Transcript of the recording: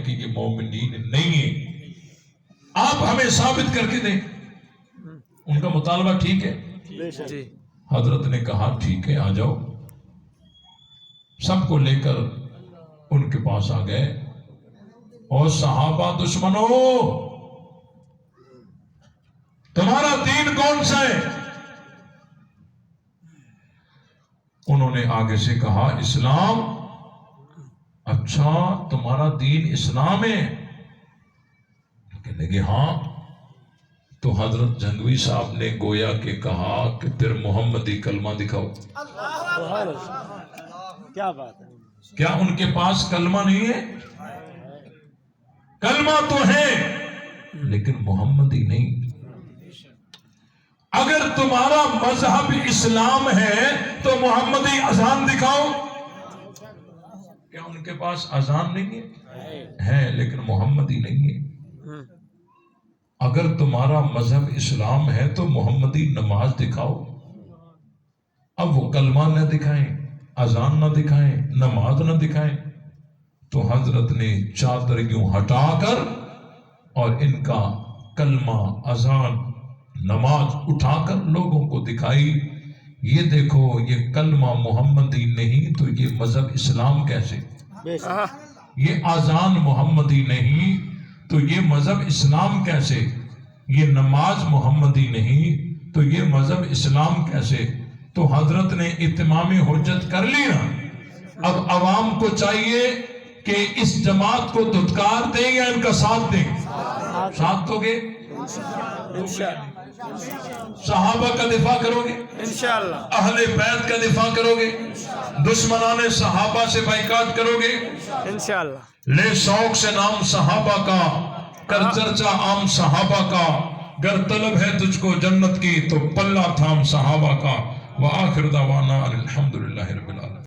کہ یہ مومنین نہیں ہیں، آپ ہمیں ثابت کر کے دیں۔ ان کا مطالبہ ٹھیک ہے؟ حضرت نے کہا ٹھیک ہے، آ جاؤ۔ سب کو لے کر ان کے پاس آ گئے، اور صحابہ دشمنوں تمہارا دین کون سا ہے؟ انہوں نے آگے سے کہا اسلام۔ اچھا تمہارا دین اسلام ہے؟ کہنے لگے ہاں۔ تو حضرت جھنگوی صاحب نے گویا کہ کہا کہ پھر محمدی کلمہ دکھاؤ۔ کیا بات ہے! کیا ان کے پاس کلمہ نہیں ہے؟ کلمہ تو ہے لیکن محمدی نہیں۔ اگر تمہارا مذہب اسلام ہے تو محمدی اذان دکھاؤ۔ کیا ان کے پاس اذان نہیں ہے لیکن محمدی نہیں ہے؟ اگر تمہارا مذہب اسلام ہے تو محمدی نماز دکھاؤ۔ اب وہ کلمہ نہ دکھائیں، اذان نہ دکھائیں، نماز نہ دکھائیں، تو حضرت نے چادر یوں ہٹا کر اور ان کا کلمہ، اذان، نماز اٹھا کر لوگوں کو دکھائی۔ یہ دیکھو، یہ کلمہ محمدی نہیں تو یہ مذہب اسلام کیسے؟ یہ اذان محمدی نہیں تو یہ مذہب اسلام کیسے؟ یہ نماز محمدی نہیں تو یہ مذہب اسلام کیسے؟ تو حضرت نے اتمام حجت کر لیا۔ اب عوام کو چاہیے کہ اس جماعت کو دھتکار دیں یا ان کا ساتھ دیں؟ ساتھ دو گے؟ صحابہ کا دفاع کرو گے؟ انشاءاللہ۔ اہل بیت کا دفاع کرو گے؟ دشمنان صحابہ سے بائیکاٹ کرو گے؟ انشاءاللہ۔ لے شوق سے نام صحابہ کا، کر چرچا عام صحابہ کا، گر طلب ہے تجھ کو جنت کی تو پلہ تھام صحابہ کا۔ وآخر دعوانا الحمدللہ رب العالمین۔